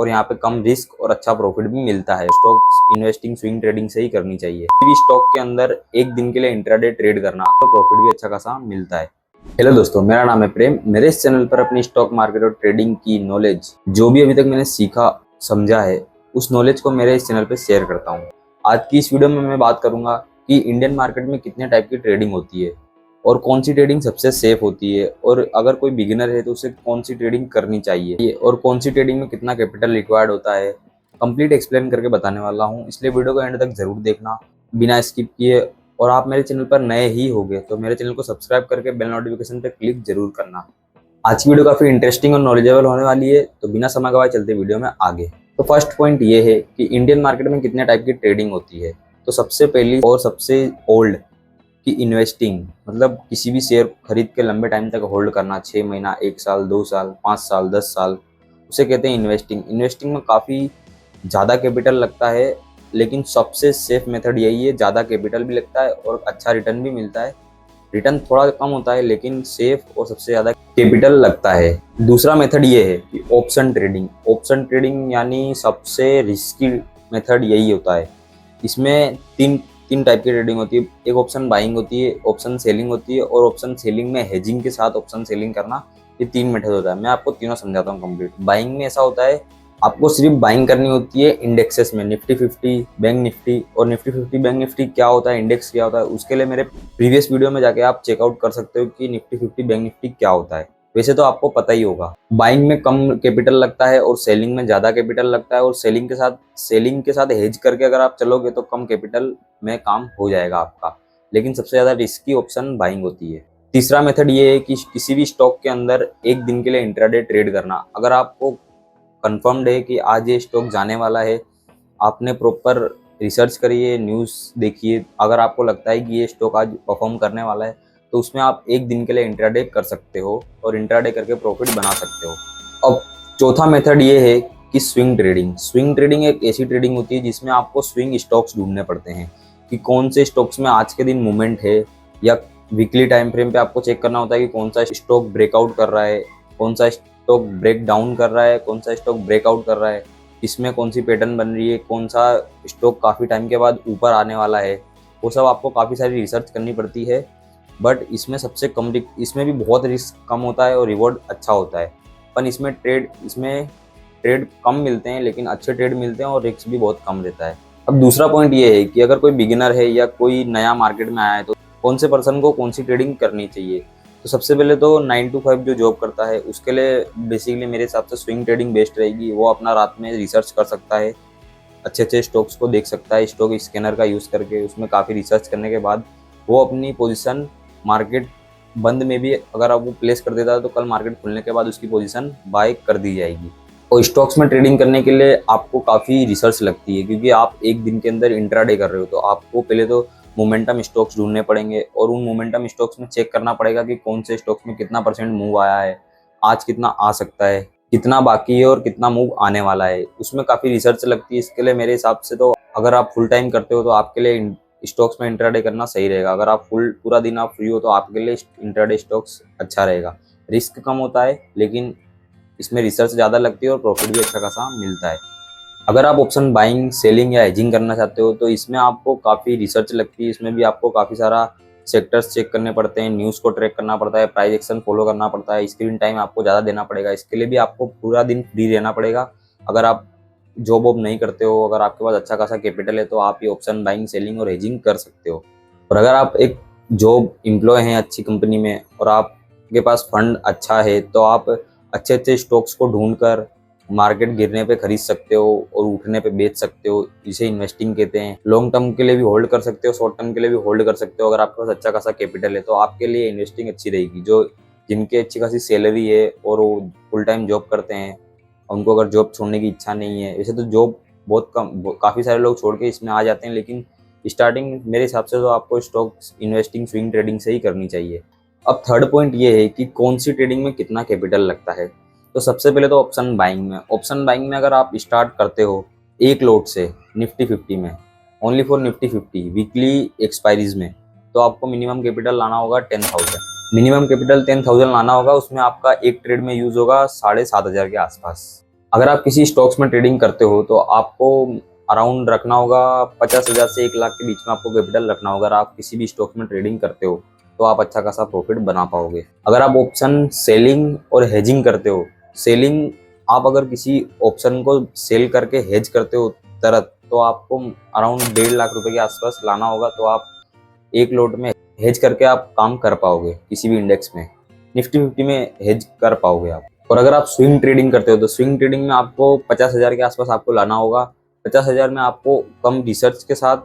और यहाँ पे कम रिस्क और अच्छा प्रॉफिट भी मिलता है। स्टॉक इन्वेस्टिंग स्विंग ट्रेडिंग से ही करनी चाहिए। किसी भी स्टॉक के अंदर एक दिन के लिए इंट्राडे ट्रेड करना तो प्रॉफिट भी अच्छा खासा मिलता है। हेलो दोस्तों, मेरा नाम है प्रेम। मेरे इस चैनल पर अपनी स्टॉक मार्केट और ट्रेडिंग की नॉलेज, जो भी अभी तक मैंने सीखा समझा है, उस नॉलेज को मेरे इस चैनल पर शेयर करता हूँ। आज की इस वीडियो में मैं बात करूंगा कि इंडियन मार्केट में कितने टाइप की ट्रेडिंग होती है और कौन सी ट्रेडिंग सबसे सेफ होती है, और अगर कोई बिगिनर है तो उसे कौन सी ट्रेडिंग करनी चाहिए और कौन सी ट्रेडिंग में कितना कैपिटल रिक्वायर्ड होता है। कंप्लीट एक्सप्लेन करके बताने वाला हूँ, इसलिए वीडियो को एंड तक जरूर देखना बिना स्किप किए। और आप मेरे चैनल पर नए ही होंगे तो मेरे चैनल को सब्सक्राइब करके बेल नोटिफिकेशन पर क्लिक जरूर करना। आज की वीडियो काफी इंटरेस्टिंग और नॉलेजेबल होने वाली है, तो बिना समय गवाए चलते वीडियो में आगे। तो फर्स्ट पॉइंट ये है कि इंडियन मार्केट में कितने टाइप की ट्रेडिंग होती है। तो सबसे पहली और सबसे ओल्ड कि इन्वेस्टिंग, मतलब किसी भी शेयर खरीद के लंबे टाइम तक होल्ड करना, 6 महीना, 1 साल, 2 साल, 5 साल, 10 साल, उसे कहते हैं इन्वेस्टिंग। इन्वेस्टिंग में काफ़ी ज़्यादा कैपिटल लगता है, लेकिन सबसे सेफ मेथड यही है। ज़्यादा कैपिटल भी लगता है और अच्छा रिटर्न भी मिलता है। रिटर्न थोड़ा कम होता है लेकिन सेफ और सबसे ज़्यादा कैपिटल लगता है। दूसरा मेथड ये है कि ऑप्शन ट्रेडिंग। ऑप्शन ट्रेडिंग यानी सबसे रिस्की मेथड यही होता है। इसमें तीन टाइप की ट्रेडिंग होती है। एक ऑप्शन बाइंग होती है, ऑप्शन सेलिंग होती है, और ऑप्शन सेलिंग में हेजिंग के साथ ऑप्शन सेलिंग करना। ये 3 मेथड होता है। मैं आपको तीनों समझाता हूँ कंप्लीट। बाइंग में ऐसा होता है, आपको सिर्फ बाइंग करनी होती है इंडेक्सेस में, निफ्टी 50, बैंक निफ्टी। और निफ्टी 50 बैंक निफ्टी क्या होता है, इंडेक्स क्या होता है, उसके लिए मेरे प्रीवियस वीडियो में जाके आप चेकआउट कर सकते हो कि निफ्टी 50 बैंक निफ्टी क्या होता है। वैसे तो आपको पता ही होगा। बाइंग में कम कैपिटल लगता है और सेलिंग में ज्यादा कैपिटल लगता है। और सेलिंग के साथ हेज करके अगर आप चलोगे तो कम कैपिटल में काम हो जाएगा आपका, लेकिन सबसे ज्यादा रिस्की ऑप्शन बाइंग होती है। तीसरा मेथड ये है कि किसी भी स्टॉक के अंदर एक दिन के लिए इंट्राडे ट्रेड करना। अगर आपको कंफर्म्ड है कि आज ये स्टॉक जाने वाला है, आपने प्रॉपर रिसर्च करिए, न्यूज़ देखिए, अगर आपको लगता है कि ये स्टॉक आज परफॉर्म करने वाला है तो उसमें आप एक दिन के लिए इंट्राडे कर सकते हो और इंट्राडे करके प्रॉफिट बना सकते हो। अब चौथा मेथड ये है कि स्विंग ट्रेडिंग। स्विंग ट्रेडिंग एक ऐसी ट्रेडिंग होती है जिसमें आपको स्विंग स्टॉक्स ढूंढने पड़ते हैं कि कौन से स्टॉक्स में आज के दिन मूवमेंट है, या वीकली टाइम फ्रेम पे आपको चेक करना होता है कि कौन सा स्टॉक ब्रेकआउट कर रहा है, कौन सा स्टॉक ब्रेक डाउन कर रहा है, कौन सा स्टॉक ब्रेकआउट कर रहा है, इसमें कौन सी पैटर्न बन रही है, कौन सा स्टॉक काफ़ी टाइम के बाद ऊपर आने वाला है। वो सब आपको काफ़ी सारी रिसर्च करनी पड़ती है। बट इसमें सबसे कम इसमें भी बहुत रिस्क कम होता है और रिवॉर्ड अच्छा होता है। पर इसमें ट्रेड कम मिलते हैं लेकिन अच्छे ट्रेड मिलते हैं और रिस्क भी बहुत कम रहता है। अब दूसरा पॉइंट ये है कि अगर कोई बिगिनर है या कोई नया मार्केट में आया है तो कौन से पर्सन को कौन सी ट्रेडिंग करनी चाहिए। तो सबसे पहले तो 9 to 5 जो जॉब करता है उसके लिए बेसिकली मेरे हिसाब से स्विंग ट्रेडिंग बेस्ट रहेगी। वो अपना रात में रिसर्च कर सकता है, अच्छे अच्छे स्टॉक्स को देख सकता है स्टॉक स्कैनर का यूज़ करके। उसमें काफ़ी रिसर्च करने के बाद वो अपनी पोजीशन मार्केट बंद में भी अगर आप वो प्लेस कर देता है तो कल मार्केट खुलने के बाद उसकी पोजीशन बाय कर दी जाएगी। और स्टॉक्स में ट्रेडिंग करने के लिए आपको काफ़ी रिसर्च लगती है, क्योंकि आप एक दिन के अंदर इंट्राडे कर रहे हो तो आपको पहले तो मोमेंटम स्टॉक्स ढूंढने पड़ेंगे और उन मोमेंटम स्टॉक्स में चेक करना पड़ेगा कि कौन से स्टॉक्स में कितना परसेंट मूव आया है, आज कितना आ सकता है, कितना बाकी है और कितना मूव आने वाला है। उसमें काफ़ी रिसर्च लगती है। इसके लिए मेरे हिसाब से तो अगर आप फुल टाइम करते हो तो आपके लिए स्टॉक्स में इंट्राडे करना सही रहेगा। अगर आप पूरा दिन आप फ्री हो तो आपके लिए इंट्राडे स्टॉक्स अच्छा रहेगा। रिस्क कम होता है लेकिन इसमें रिसर्च ज़्यादा लगती है और प्रॉफिट भी अच्छा खासा मिलता है। अगर आप ऑप्शन बाइंग, सेलिंग या हेजिंग करना चाहते हो तो इसमें आपको काफ़ी रिसर्च लगती है। इसमें भी आपको काफ़ी सारा सेक्टर्स चेक करने पड़ते हैं, न्यूज़ को ट्रैक करना पड़ता है, प्राइस एक्शन फॉलो करना पड़ता है, स्क्रीन टाइम आपको ज़्यादा देना पड़ेगा। इसके लिए भी आपको पूरा दिन फ्री रहना पड़ेगा। अगर आप जॉब वॉब नहीं करते हो, अगर आपके पास अच्छा खासा कैपिटल है तो आप ये ऑप्शन बाइंग, सेलिंग और हेजिंग कर सकते हो। और अगर आप एक जॉब एम्प्लॉय हैं अच्छी कंपनी में और आपके पास फंड अच्छा है तो आप अच्छे अच्छे स्टॉक्स को ढूंढकर मार्केट गिरने पे खरीद सकते हो और उठने पे बेच सकते हो। इसे इन्वेस्टिंग कहते हैं। लॉन्ग टर्म के लिए भी होल्ड कर सकते हो, शॉर्ट टर्म के लिए भी होल्ड कर सकते हो। अगर आपके पास अच्छा खासा कैपिटल है तो आपके लिए इन्वेस्टिंग अच्छी रहेगी। जो जिनकी अच्छी खासी सैलरी है और वो फुल टाइम जॉब करते हैं, उनको अगर जॉब छोड़ने की इच्छा नहीं है, वैसे तो जॉब बहुत कम, काफ़ी सारे लोग छोड़ के इसमें आ जाते हैं, लेकिन स्टार्टिंग मेरे हिसाब से तो आपको स्टॉक इन्वेस्टिंग स्विंग ट्रेडिंग से ही करनी चाहिए। अब थर्ड पॉइंट ये है कि कौन सी ट्रेडिंग में कितना कैपिटल लगता है। तो सबसे पहले तो ऑप्शन बाइंग में अगर आप स्टार्ट करते हो एक लोट से निफ्टी 50 में, only for Nifty 50 weekly expiries में, तो आपको मिनिमम कैपिटल लाना होगा 10,000। मिनिमम कैपिटल 10,000 लाना होगा। उसमें आपका एक ट्रेड में यूज होगा 7,500 के आसपास। अगर आप किसी स्टॉक्स में ट्रेडिंग करते हो तो आपको अराउंड रखना होगा 50,000 से 1 लाख के बीच में आपको कैपिटल रखना होगा। अगर आप किसी भी स्टॉक में ट्रेडिंग करते हो तो आप अच्छा खासा प्रॉफिट बना पाओगे। अगर आप ऑप्शन सेलिंग और हेजिंग करते हो, सेलिंग आप अगर किसी ऑप्शन को सेल करके हेज करते हो तरत, तो आपको अराउंड 1.5 लाख रुपए के आसपास लाना होगा। तो आप एक लोट में हेज करके आप काम कर पाओगे, किसी भी इंडेक्स में निफ्टी 50 में हेज कर पाओगे आप। और अगर आप स्विंग ट्रेडिंग करते हो तो स्विंग ट्रेडिंग में आपको 50,000 के आसपास आपको लाना होगा। 50,000 में आपको कम रिसर्च के साथ,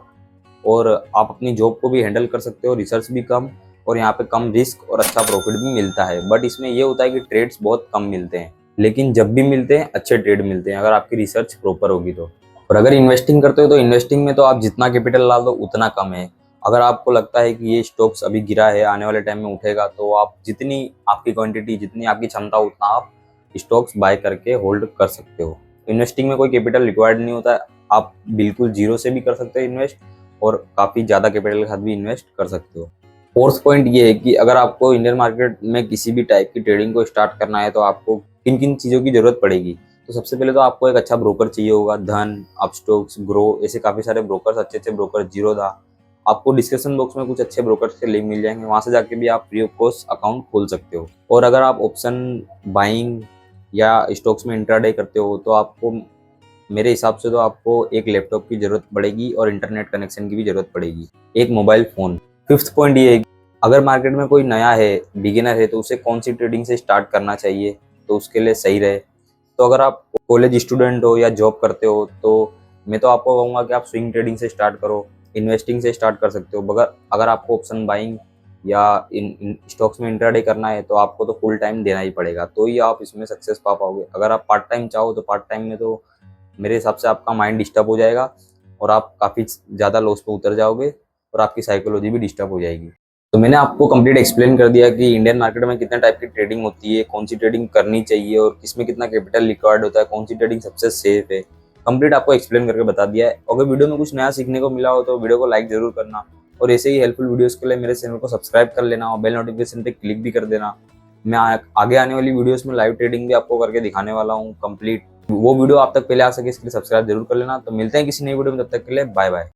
और आप अपनी जॉब को भी हैंडल कर सकते हो, रिसर्च भी कम, और यहाँ पे कम रिस्क और अच्छा प्रॉफिट भी मिलता है। बट इसमें ये होता है कि ट्रेड्स बहुत कम मिलते हैं, लेकिन जब भी मिलते हैं अच्छे ट्रेड मिलते हैं अगर आपकी रिसर्च प्रॉपर होगी तो। और अगर इन्वेस्टिंग करते हो तो इन्वेस्टिंग में तो आप जितना कैपिटल ला दो उतना कम है। अगर आपको लगता है कि ये स्टॉक्स अभी गिरा है, आने वाले टाइम में उठेगा, तो आप जितनी आपकी क्वांटिटी, जितनी आपकी क्षमता, उतना आप स्टॉक्स बाय करके होल्ड कर सकते हो। इन्वेस्टिंग में कोई कैपिटल रिक्वायर्ड नहीं होता है, आप बिल्कुल जीरो से भी कर सकते हो इन्वेस्ट, और काफ़ी ज़्यादा कैपिटल के साथ भी इन्वेस्ट कर सकते हो। फोर्थ पॉइंट ये है कि अगर आपको इंडियन मार्केट में किसी भी टाइप की ट्रेडिंग को स्टार्ट करना है तो आपको किन किन चीज़ों की ज़रूरत पड़ेगी। तो सबसे पहले तो आपको एक अच्छा ब्रोकर चाहिए होगा। धन, अपस्टॉक्स, ग्रो, ऐसे काफ़ी सारे ब्रोकर्स, अच्छे अच्छे ब्रोकर, जीरोधा, आपको डिस्क्रिप्शन बॉक्स में कुछ अच्छे ब्रोकर्स के लिंक मिल जाएंगे, वहाँ से जाके भी आप फ्री ऑफ कॉस्ट अकाउंट खोल सकते हो। और अगर आप ऑप्शन बाइंग या स्टॉक्स में इंट्राडे करते हो तो आपको, मेरे हिसाब से तो आपको एक लैपटॉप की ज़रूरत पड़ेगी और इंटरनेट कनेक्शन की भी ज़रूरत पड़ेगी, एक मोबाइल फ़ोन। फिफ्थ पॉइंट ये है, अगर मार्केट में कोई नया है, बिगिनर है, तो उसे कौन सी ट्रेडिंग से स्टार्ट करना चाहिए तो उसके लिए सही रहे। तो अगर आप कॉलेज स्टूडेंट हो या जॉब करते हो तो मैं तो आपको कहूँगा कि आप स्विंग ट्रेडिंग से स्टार्ट करो, इन्वेस्टिंग से स्टार्ट कर सकते हो। मगर अगर आपको ऑप्शन बाइंग या इन स्टॉक्स में इंट्राडे करना है तो आपको तो फुल टाइम देना ही पड़ेगा, तो ही आप इसमें सक्सेस पा पाओगे। अगर आप पार्ट टाइम चाहो तो पार्ट टाइम में तो मेरे हिसाब से आपका माइंड डिस्टर्ब हो जाएगा और आप काफ़ी ज़्यादा लॉस पे उतर जाओगे और आपकी साइकोलॉजी भी डिस्टर्ब हो जाएगी। तो मैंने आपको कंप्लीट एक्सप्लेन कर दिया कि इंडियन मार्केट में कितने टाइप की ट्रेडिंग होती है, कौन सी ट्रेडिंग करनी चाहिए और किसमें कितना कैपिटल रिक्वायर्ड होता है, कौन सी ट्रेडिंग सबसे सेफ है। कंप्लीट आपको एक्सप्लेन करके बता दिया है। अगर वीडियो में कुछ नया सीखने को मिला हो तो वीडियो को लाइक जरूर करना, और ऐसे ही हेल्पफुल वीडियोस के लिए मेरे चैनल को सब्सक्राइब कर लेना और बेल नोटिफिकेशन पे क्लिक भी कर देना। मैं आगे आने वाली वीडियोस में लाइव ट्रेडिंग भी आपको करके दिखाने वाला हूँ कंप्लीट। वो वीडियो आप तक पहले आ सके इसके लिए सब्सक्राइब जरूर कर लेना। तो मिलते हैं किसी नई वीडियो में, तब तक के लिए बाय बाय।